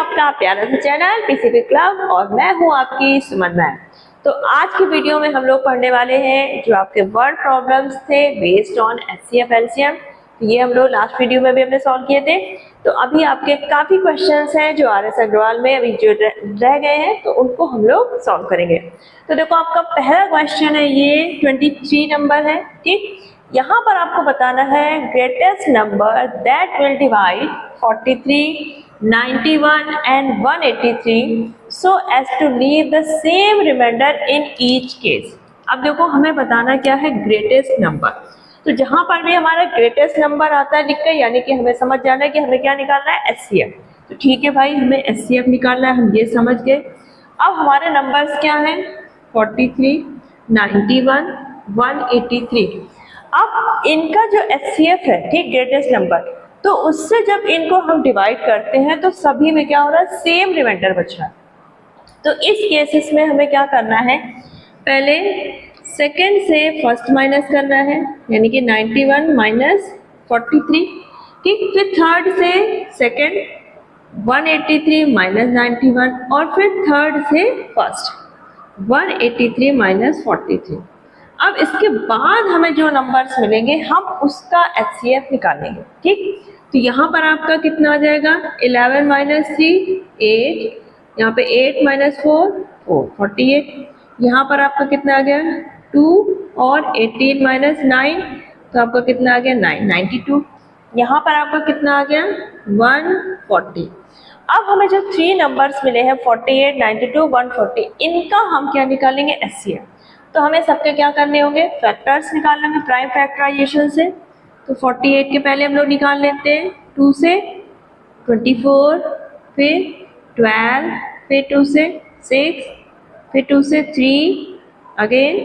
आपका प्यारा सा चैनल पीसीबी क्लब और मैं हूं आपकी सुमन मैम। तो आज की वीडियो में हम लोग पढ़ने वाले हैं जो आपके वर्ड प्रॉब्लम्स थे बेस्ड ऑन एचसीएफ एलसीएम। ये हम लोग लास्ट वीडियो में भी हमने सॉल्व किए थे। तो अभी आपके काफी क्वेश्चंस हैं जो आरएस अग्रवाल में अभी जो रह गए हैं तो उनको हम लोग सॉल्व करेंगे। तो देखो आपका पहला क्वेश्चन है, ये 23 नंबर है। ठीक, यहाँ पर आपको बताना है greatest number that will divide 43, 91 and 183 so as to leave the same remainder in each case। अब देखो हमें बताना क्या है ग्रेटेस्ट नंबर। तो जहां पर भी हमारा ग्रेटेस्ट नंबर आता है लिख कर, यानी कि हमें समझ जाना है कि हमें क्या निकालना है, एचसीएफ। तो ठीक है भाई, हमें एचसीएफ निकालना है, हम ये समझ गए। अब हमारे नंबर्स क्या हैं, 43, 91, 183। अब इनका जो एचसीएफ है, ठीक, ग्रेटेस्ट नंबर, तो उससे जब इनको हम डिवाइड करते हैं तो सभी में क्या हो रहा है, सेम रिमाइंडर बच रहा है। तो इस केसेस में हमें क्या करना है, पहले सेकंड से फर्स्ट माइनस करना है, यानी कि 91 माइनस 43। ठीक, फिर थर्ड से सेकंड 183 माइनस 91 और फिर थर्ड से फर्स्ट 183 माइनस 43। अब इसके बाद हमें जो नंबर्स मिलेंगे हम उसका एचसीएफ निकालेंगे। ठीक, तो यहाँ पर आपका कितना आ जाएगा, 11 माइनस 3 8, यहाँ पे 8 माइनस 4 4 48, यहाँ पर आपका कितना आ गया 2 और 18 माइनस 9, तो आपका कितना आ गया 9 92, यहाँ पर आपका कितना आ गया 140। अब हमें जो 3 नंबर्स मिले हैं 48, 92, 140, इनका हम क्या निकालेंगे, एचसीएफ। तो हमें सबके क्या करने होंगे, फैक्टर्स निकालने होंगे प्राइम फैक्टराइजेशन से। तो 48 के पहले हम लोग निकाल लेते हैं 2 से 24, फिर 12, फिर 2 से 6, फिर 2 से 3, अगेन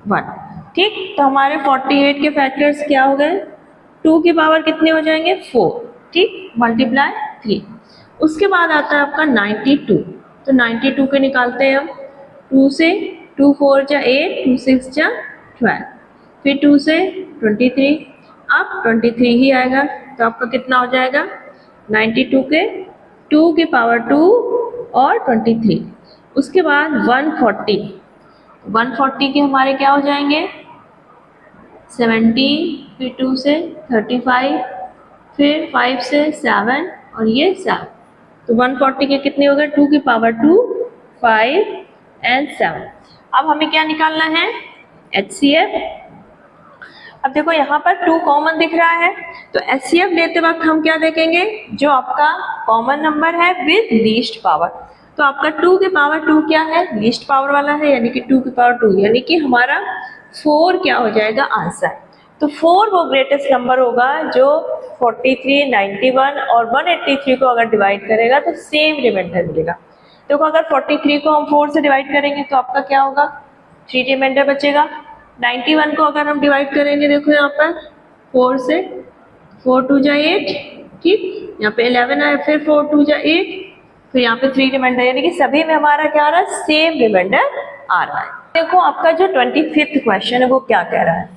1। ठीक, तो हमारे 48 के फैक्टर्स क्या हो गए, 2 की पावर कितने हो जाएंगे 4, ठीक, मल्टीप्लाई 3। उसके बाद आता है आपका 92। तो 92 के निकालते हैं हम, 2 से 2 4 जा 8, 2 6 जा 12, फिर 2 से 23, अब 23 ही आएगा, तो आपका कितना हो जाएगा 92 के 2 की पावर 2 और 23। उसके बाद 140 के हमारे क्या हो जाएंगे 17, फिर 2 से 35, फिर 5 से 7 और ये 7। तो 140 के कितने हो गए, 2 की पावर 2, 5 एंड 7। अब हमें क्या निकालना है, एचसीएफ। अब देखो यहाँ पर 2 कॉमन दिख रहा है, तो एचसीएफ लेते वक्त हम क्या देखेंगे, जो आपका कॉमन नंबर है विद लीस्ट पावर। तो आपका 2 की पावर 2 क्या है, लीस्ट पावर वाला है, यानी कि 2 की पावर 2, यानी कि हमारा 4 क्या हो जाएगा आंसर। तो 4 वो ग्रेटेस्ट नंबर होगा जो 43, 91 और 183 को अगर डिवाइड करेगा तो सेम रिमाइंडर मिलेगा। देखो अगर 43 को हम 4 से डिवाइड करेंगे तो आपका क्या होगा, 3 रिमाइंडर बचेगा। 91 को अगर हम डिवाइड करेंगे, देखो यहाँ पर 4 से 4 2 जा 8, ठीक, यहाँ पे 11 आया, फिर 4 2 जा 8, फिर यहाँ पे 3 रिमाइंडर, यानी कि सभी में हमारा क्या आ रहा है, सेम रिमाइंडर आ रहा है। देखो आपका जो 25th क्वेश्चन है वो क्या कह रहा है,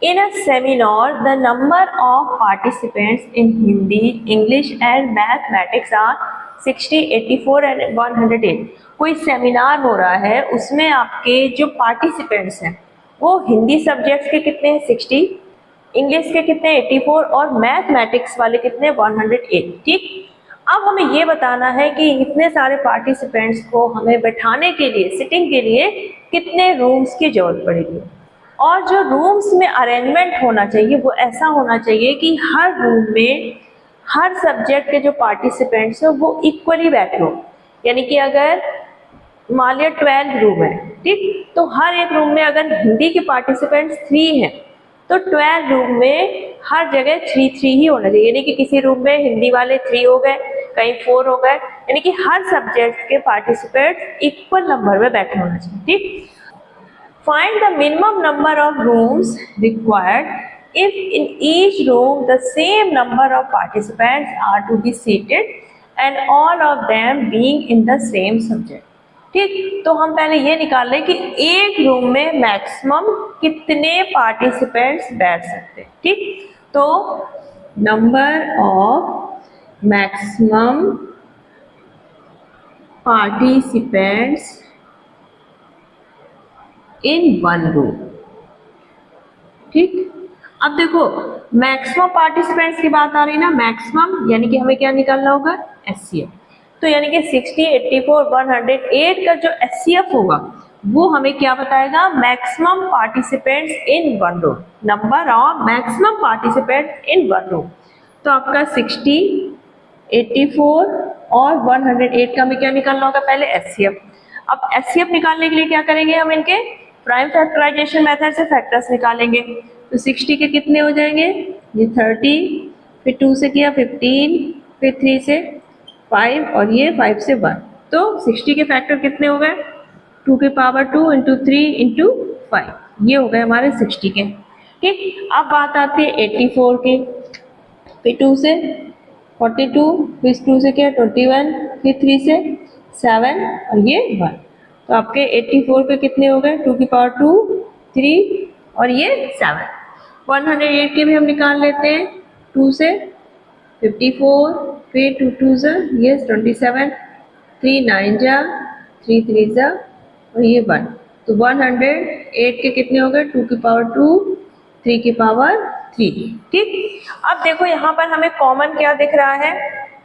in a seminar the number of participants in Hindi, English and mathematics are 60, 84 and 108। कोई सेमिनार हो रहा है, उसमें आपके जो पार्टिसिपेंट्स हैं वो हिंदी सब्जेक्ट्स के कितने हैं 60, इंग्लिश के कितने 84 और मैथमेटिक्स वाले कितने 108। ठीक, अब हमें ये बताना है कि इतने सारे पार्टिसिपेंट्स को हमें बैठाने के लिए, सिटिंग के लिए कितने रूम्स की जरूरत पड़ेगी, और जो रूम्स में अरेंजमेंट होना चाहिए वो ऐसा होना चाहिए कि हर रूम में हर सब्जेक्ट के जो पार्टिसिपेंट्स हैं वो इक्वली बैठे हो। यानी कि अगर मान लिया 12 रूम है, ठीक, तो हर एक रूम में अगर हिंदी के पार्टिसिपेंट्स 3 हैं तो 12 रूम में हर जगह 3 ही होना चाहिए। यानी कि किसी रूम में हिंदी वाले 3 हो गए, कहीं 4 हो गए, यानी कि हर सब्जेक्ट के पार्टिसिपेंट्स इक्वल नंबर में बैठे होना चाहिए। ठीक, find the minimum number of rooms required if in each room the same number of participants are to be seated and all of them being in the same subject। ठीक, तो हम पहले ये निकाल लें कि एक रूम में मैक्सिमम कितने पार्टिसिपेंट्स बैठ सकते हैं। ठीक, तो number of maximum participants in one room। ठीक, अब देखो मैक्सिमम पार्टिसिपेंट्स की बात आ रही ना, मैक्सिमम यानी कि हमें क्या निकालना होगा, एचसीएफ। तो यानी कि 60, 84, 108 का जो एचसीएफ होगा वो हमें क्या बताएगा, maximum participants in one room, number of maximum participants in one room. तो आपका 60, 84 और 108 का हमें क्या निकालना होगा, पहले एचसीएफ। अब एचसीएफ निकालने के लिए क्या करेंगे, हम इनके प्राइम फैक्टराइजेशन मेथड से फैक्टर्स निकालेंगे। तो 60 के कितने हो जाएंगे, ये 30, फिर 2 से किया 15, फिर 3 से 5 और ये 5 से 1। तो 60 के फैक्टर कितने हो गए, 2 की पावर 2 इंटू 3 इंटू 5, ये हो गए हमारे 60 के। ठीक, अब बात आती है 84 की। फिर 2 से 42, फिर 2 से क्या 21, फिर 3 से 7 और ये 1। तो आपके 84 के कितने हो गए, 2 की पावर 2, 3 और ये 7। 108 के भी हम निकाल लेते हैं, 2 से 54, फिर 2 2 जा ये 27, 3 9 जा 3 3 जा और ये 1। तो 108 के कितने हो गए, 2 की पावर 2, 3 की पावर 3। ठीक, अब देखो यहाँ पर हमें कॉमन क्या दिख रहा है,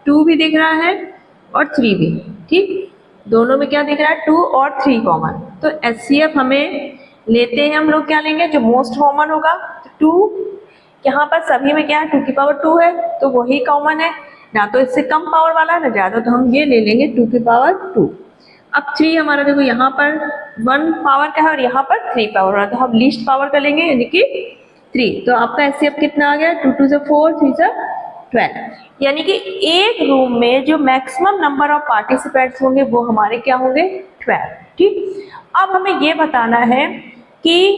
2 भी दिख रहा है और 3 भी। ठीक, दोनों में क्या दिख रहा है, 2 और 3 कॉमन। तो एचसीएफ हमें लेते हैं, हम लोग क्या लेंगे, जो मोस्ट कॉमन होगा। तो 2 यहाँ पर सभी में क्या है, 2 की पावर 2 है तो वही कॉमन है, ना तो इससे कम पावर वाला है ना ज़्यादा, तो हम ये ले लेंगे 2 की पावर 2। अब 3 हमारा देखो यहाँ पर 1 पावर का है और यहाँ पर 3 पावर वाला, तो हम लीस्ट पावर का लेंगे यानी कि 3। तो आपका एचसीएफ कितना आ गया, 2 2 से 4, 3 से 12। यानी कि एक रूम में जो मैक्सिमम नंबर ऑफ पार्टिसिपेंट्स होंगे वो हमारे क्या होंगे, 12। ठीक, अब हमें ये बताना है कि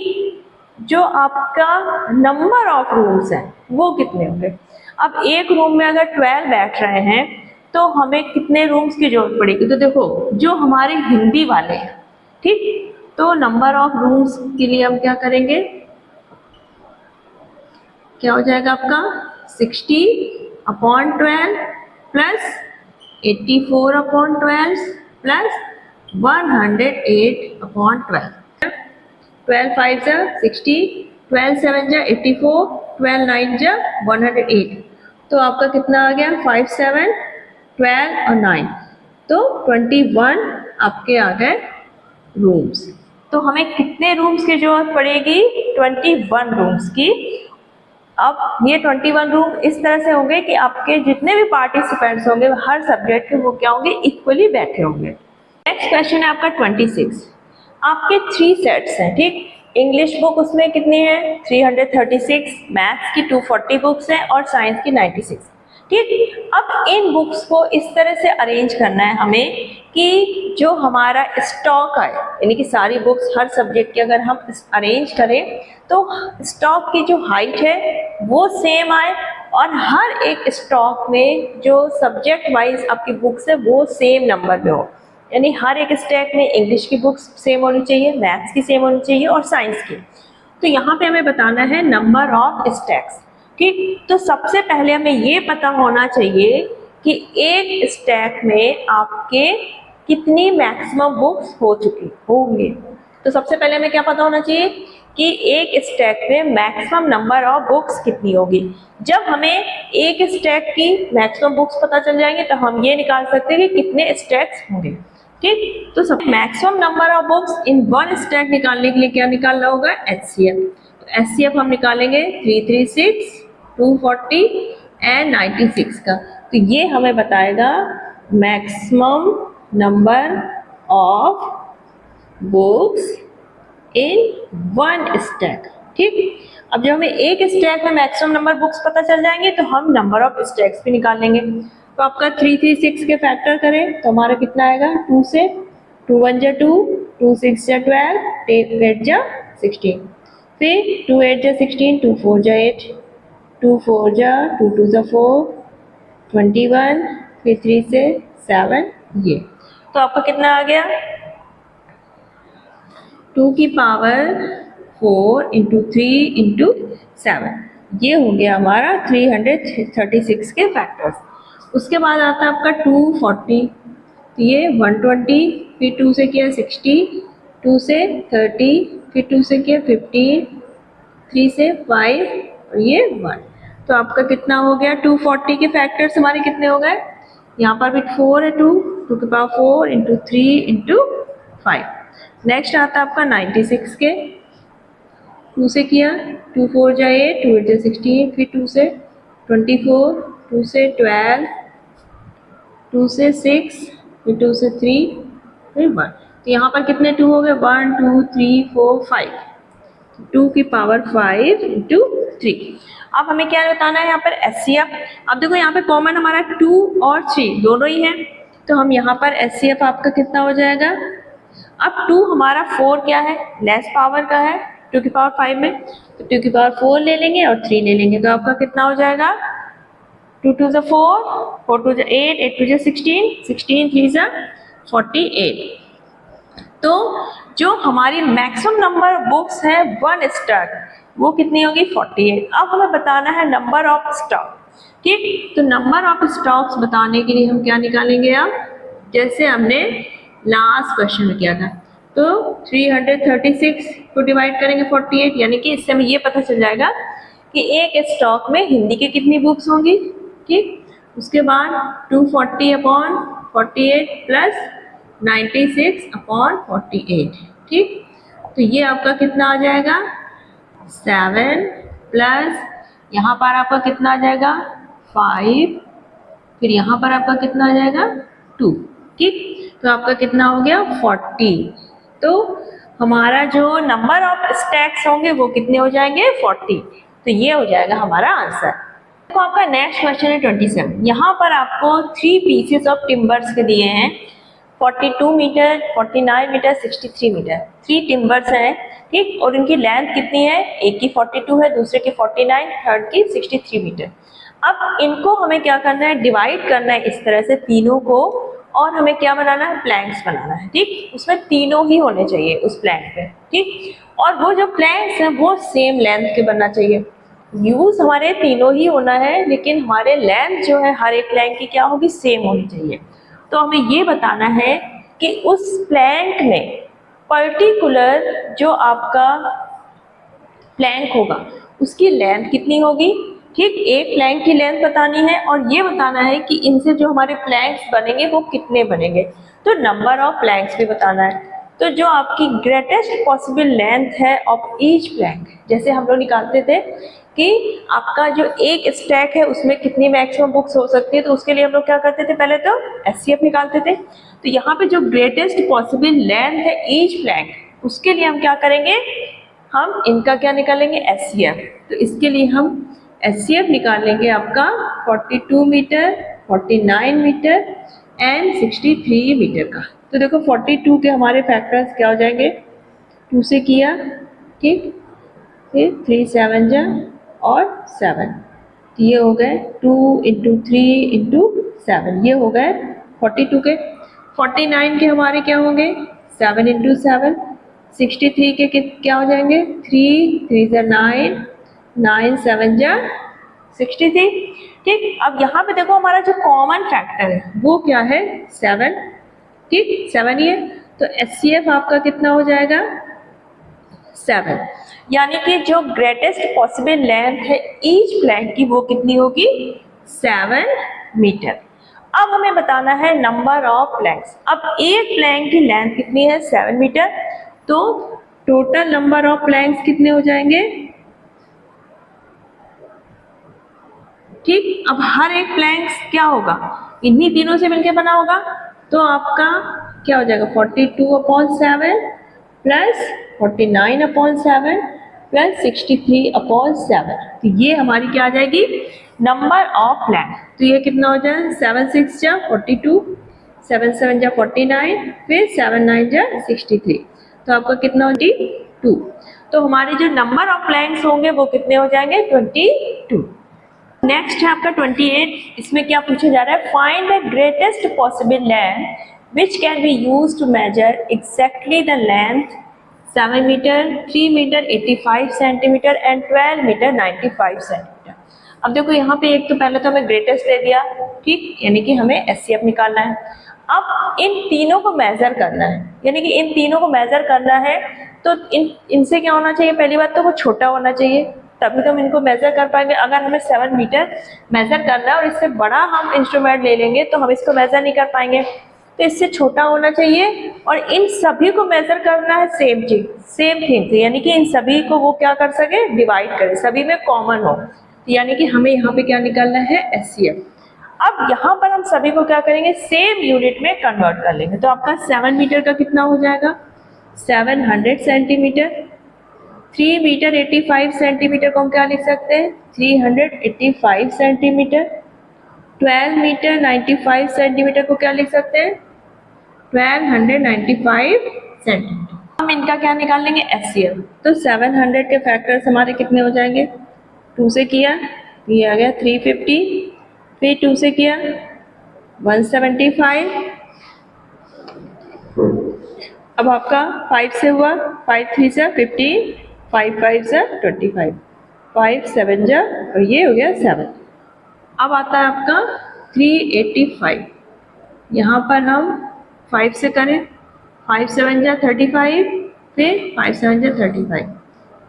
जो आपका नंबर ऑफ रूम्स हैं वो कितने होंगे। अब एक रूम में अगर 12 बैठ रहे हैं तो हमें कितने रूम्स की जरूरत पड़ेगी। तो देखो जो हमारे हिंदी वाले हैं, ठीक, तो नंबर ऑफ रूम्स के लिए हम क्या करेंगे, क्या हो जाएगा आपका 60/12 प्लस 84/12 प्लस 108/12। 12 5 जा 60, 12 7 जा 84, 12 9 जा 108। तो आपका कितना आ गया, 5 7 12 और 9, तो 21 आपके आ गए रूम्स। तो हमें कितने रूम्स की जरूरत पड़ेगी, 21 रूम्स की। अब ये 21 रूम इस तरह से होंगे कि आपके जितने भी पार्टिसिपेंट्स होंगे हर सब्जेक्ट के वो क्या होंगे, इक्वली बैठे होंगे। नेक्स्ट क्वेश्चन है आपका 26। आपके 3 सेट्स हैं, ठीक, इंग्लिश बुक उसमें कितनी है 336, मैथ्स की 240 बुक्स हैं और साइंस की 96। ठीक, अब इन बुक्स को इस तरह से अरेंज करना है हमें कि जो हमारा स्टॉक आए, यानी कि सारी बुक्स हर सब्जेक्ट की अगर हम अरेंज करें तो स्टॉक की जो हाइट है वो सेम आए और हर एक स्टॉक में जो सब्जेक्ट वाइज आपकी बुक्स है वो सेम नंबर में हो। यानी हर एक स्टैक में इंग्लिश की बुक्स सेम होनी चाहिए, मैथ्स की सेम होनी चाहिए और साइंस की। तो यहाँ पे हमें बताना है नंबर ऑफ स्टैक्स। ठीक, तो सबसे पहले हमें ये पता होना चाहिए कि एक स्टैक में आपके कितनी मैक्सिमम बुक्स हो चुकी होंगे। तो सबसे पहले हमें क्या पता होना चाहिए कि एक स्टैक में मैक्सिमम नंबर ऑफ बुक्स कितनी होगी। जब हमें एक स्टैक की मैक्सिमम बुक्स पता चल जाएंगे तो हम ये निकाल सकते हैं कि कितने स्टैक्स होंगे। ठीक, तो सब maximum number of books in one stack निकालने के लिए क्या निकालना होगा, एचसीएफ। तो एचसीएफ हम निकालेंगे 336, 240 एंड 96 का। तो ये हमें बताएगा maximum number of books in one stack. ठीक, अब जब हमें एक स्टैक में मैक्सिमम नंबर बुक्स पता चल जाएंगे तो हम नंबर ऑफ स्टैक्स भी निकाल लेंगे। तो आपका 336 के फैक्टर करें तो हमारा कितना आएगा, 2 से 2 1 जा 2, 2 6 जा 12, 8 जा 16, फिर 2 8 जा 16, 2 4 जा 8, 2 4 जा 2 2 जा 4, 21, फिर 3 से 7 ये। तो आपका कितना आ गया, 2 की पावर 4 इंटू 3 इंटू 7, ये हो गया हमारा 336 के फैक्टर्स। उसके बाद आता है आपका 240, तो ये 120, फिर 2 से किया 60, 2 से 30, फिर 2 से किया 15, 3 से 5 और ये 1। तो आपका कितना हो गया? 240 के फैक्टर्स हमारे कितने हो गए? यहाँ पर भी 4 है, 2 की पावर 4 इंटू 3 इंटू 5। नेक्स्ट आता है आपका 96 के, 2 से किया, 2 4 जा 8, 2 8 जा 16, फिर 2 से 24, 2 से 12, 2 से 6, फिर 2 से 3, फिर 1। तो यहाँ पर कितने 2 हो गए? 1 2 3 4 5, 2 की पावर 5 इंटू 3। अब हमें क्या बताना है यहाँ पर? HCF। अब देखो यहाँ पे कॉमन हमारा 2 और 3 दोनों ही है, तो हम यहाँ पर HCF आपका कितना हो जाएगा? अब 2 हमारा 4 क्या है? लेस पावर का है 2 की पावर 5 में, तो 2 की पावर 4 ले लेंगे और 3 ले लेंगे, तो आपका कितना हो जाएगा? 2 2 जा 4, 4 2 जा 8, 8 2 जा 16, 16 3 जा 48। तो जो हमारी मैक्सिमम नंबर ऑफ बुक्स है वन स्टॉक, वो कितनी होगी? 48। अब हमें बताना है नंबर ऑफ स्टॉक, ठीक। तो नंबर ऑफ स्टॉक्स बताने के लिए हम क्या निकालेंगे? अब जैसे हमने लास्ट क्वेश्चन में किया था, तो 336 को डिवाइड करेंगे 48, यानी कि इससे हमें ये पता चल जाएगा कि एक स्टॉक में हिंदी की कितनी बुक्स होंगी, ठीक। उसके बाद 240 अपॉन 48 प्लस 96 अपॉन 48, ठीक। तो ये आपका कितना आ जाएगा? 7 प्लस यहाँ पर आपका कितना आ जाएगा? 5, फिर यहाँ पर आपका कितना आ जाएगा? 2, ठीक। तो आपका कितना हो गया? 40। तो हमारा जो नंबर ऑफ स्टैक्स होंगे वो कितने हो जाएंगे? 40। तो ये हो जाएगा हमारा आंसर। तो आपका नेक्स्ट क्वेश्चन है 27। यहाँ पर आपको 3 पीसेस ऑफ टिम्बर्स के दिए हैं, 42 मीटर, 49 मीटर, 63 मीटर। 3 टिम्बर्स हैं, ठीक। और इनकी लेंथ कितनी है? एक की 42 है, दूसरे की 49, थर्ड की 63 मीटर। अब इनको हमें क्या करना है? डिवाइड करना है इस तरह से तीनों को, और हमें क्या बनाना है? प्लैंक्स बनाना है, ठीक। उसमें तीनों ही होने चाहिए उस प्लैंक पे, ठीक। और वो जो प्लैंक्स हैं वो सेम लेंथ के बनना चाहिए। यूज हमारे तीनों ही होना है, लेकिन हमारे लेंथ जो है हर एक प्लैंक की क्या होगी? सेम होनी चाहिए। तो हमें ये बताना है कि उस प्लैंक में पर्टिकुलर जो आपका प्लैंक होगा उसकी लेंथ कितनी होगी, ठीक। एक प्लैंक की लेंथ बतानी है, और ये बताना है कि इनसे जो हमारे प्लैंक्स बनेंगे वो कितने बनेंगे। तो नंबर ऑफ प्लैंक्स भी बताना है। तो जो आपकी ग्रेटेस्ट पॉसिबल लेंथ है ऑफ ईच प्लैंक, जैसे हम लोग निकालते थे कि आपका जो एक स्टैक है उसमें कितनी मैक्सिमम बुक्स हो सकती है, तो उसके लिए हम लोग क्या करते थे? पहले तो HCF निकालते थे। तो यहाँ पे जो ग्रेटेस्ट पॉसिबल लेंथ है ईच प्लैंक, उसके लिए हम क्या करेंगे? हम इनका क्या निकालेंगे? HCF। तो इसके लिए हम HCF निकालेंगे आपका 42 मीटर, 49 मीटर एंड 63 मीटर का। तो देखो 42 के हमारे फैक्टर्स क्या हो जाएंगे? 2 से किया, ठीक, फिर 3 7 जा और 7, तो ये हो गए 2 इंटू 3 इंटू 7, ये हो गए 42 के। 49 के हमारे क्या होंगे? 7 इंटू 7। 63 के क्या हो जाएंगे? 3 3 जा 9, 9 7 जा 63, ठीक। अब यहाँ पे देखो हमारा जो कॉमन फैक्टर है वो क्या है? 7, ठीक, 7 ही है। तो HCF आपका कितना हो जाएगा? 7। यानी कि जो ग्रेटेस्ट पॉसिबल लेंथ है ईच प्लैंक की वो कितनी होगी? 7 मीटर। अब हमें बताना है नंबर ऑफ प्लैंक्स। अब एक प्लैंक की लेंथ कितनी है? 7 मीटर। तो टोटल नंबर ऑफ प्लैंक्स कितने हो जाएंगे, ठीक। अब हर एक प्लैंक्स क्या होगा? इन्हीं तीनों से मिलकर बना होगा। तो आपका क्या हो जाएगा? 42/7 प्लस 49/7 प्लस 63/7। तो ये हमारी क्या आ जाएगी? Number of Planck. तो ये कितना हो जाए? 7 6 जा 42, 7 7 जा 49, फिर 7 9 जा 63। तो आपका कितना हो? 22। तो हमारे जो नंबर ऑफ प्लैंक्स होंगे वो कितने हो जाएंगे? 22। नेक्स्ट है आपका 28। इसमें क्या पूछा जा रहा है? Find the greatest possible length which can be use to measure exactly the length 7 metre, 3 metre 85 centimetre and 12 metre 95 centimetre. अब देखो यहाँ पे एक तो पहले तो हमें ग्रेटेस्ट दे दिया, ठीक, यानी कि हमें HCF निकालना है। अब इन तीनों को मेजर करना है, यानी कि इन तीनों को मेजर करना है तो इनसे क्या होना चाहिए, पहली बात तो वो छोटा होना चाहिए, तभी तो हम इनको मेजर कर पाएंगे। अगर हमें 7 मीटर मेजर करना है और इससे बड़ा हम इंस्ट्रूमेंट ले लेंगे तो हम इसको मेजर नहीं कर पाएंगे, तो इससे छोटा होना चाहिए। और इन सभी को मेजर करना है सेम थिंग से, यानी कि इन सभी को वो क्या कर सके, डिवाइड करे, सभी में कॉमन हो, यानी कि हमें यहाँ पे क्या निकालना है, HCF। अब यहाँ पर हम सभी को क्या करेंगे, सेम यूनिट में कन्वर्ट कर लेंगे। तो आपका 7 मीटर का कितना हो जाएगा, 700 सेंटीमीटर। 3 मीटर 85 सेंटीमीटर को हम क्या लिख सकते हैं, 385 सेंटीमीटर। 12 मीटर 95 सेंटीमीटर को क्या लिख सकते हैं, 1295 सेंटीमीटर। हम इनका क्या निकाल लेंगे, HCF। तो 700 के फैक्टर्स हमारे कितने हो जाएंगे, 2 से किया, ये आ गया 350, फिर 2 से किया 175, अब आपका 5 से हुआ, 5 3 से 15, 5 5 से 25, 5 7 जा, और ये हो गया 7। अब आता है आपका 385, यहाँ पर हम 5 से करें, 5 7 जा 35, फिर 5 7 जा 35,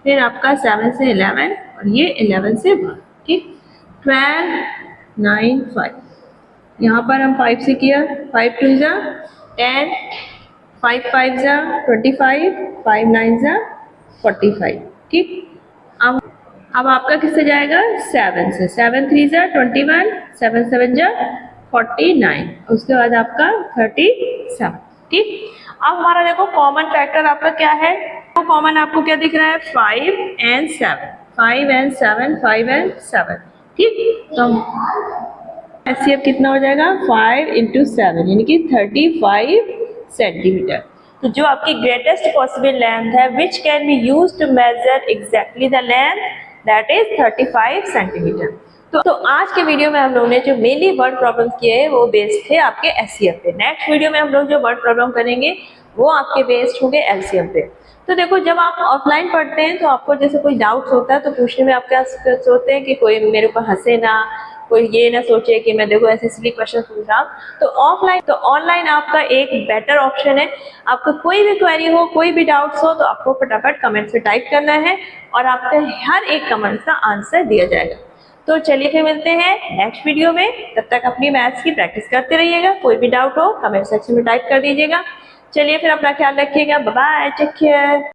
फिर आपका 7 से 11 और ये 11 से 1, ठीक, 12 9 5। यहाँ पर हम 5 से किया, 5 2 जा 10, 5 5 जा 25, 5 9 जा 45, ठीक। अब आपका किससे जाएगा, 7 से, 7 3 जा 21, 7 7 जा 49, उसके बाद आपका 37, ठीक। अब हमारा देखो कॉमन फैक्टर आपका क्या है, तो कॉमन आपको क्या दिख रहा है, 5 and 7, 5 and 7, 5 and 7, ठीक। तो HCF कितना हो जाएगा, 5 into 7 यानी कि 35 सेंटीमीटर। तो जो आपकी ग्रेटेस्ट पॉसिबल लेंथ है which can be use to measure exactly the length, that is 35 centimetre. तो आज के वीडियो में हम लोगों ने जो मेनली वर्ड प्रॉब्लम किए हैं वो बेस्ड थे आपके HCF पे। नेक्स्ट वीडियो में हम लोग जो वर्ड प्रॉब्लम करेंगे वो आपके बेस्ड होंगे LCM पे। तो देखो जब आप ऑफलाइन पढ़ते हैं तो आपको जैसे कोई डाउट्स होता है तो पूछने में आप क्या सोचते हैं कि कोई मेरे ऊपर हंसे ना, कोई ये ना सोचे कि मैं देखो ऐसे सिली क्वेश्चन पूछ रहा हूँ। तो ऑनलाइन आपका एक बेटर ऑप्शन है। आपका कोई भी क्वेरी हो, कोई भी डाउट्स हो तो आपको फटाफट कमेंट्स में टाइप करना है और आपका हर एक कमेंट का आंसर दिया जाएगा। तो चलिए फिर मिलते हैं नेक्स्ट वीडियो में, तब तक अपनी मैथ्स की प्रैक्टिस करते रहिएगा। कोई भी डाउट हो कमेंट सेक्शन में टाइप कर दीजिएगा। चलिए फिर अपना ख्याल रखिएगा, बाय बाय, टेक केयर।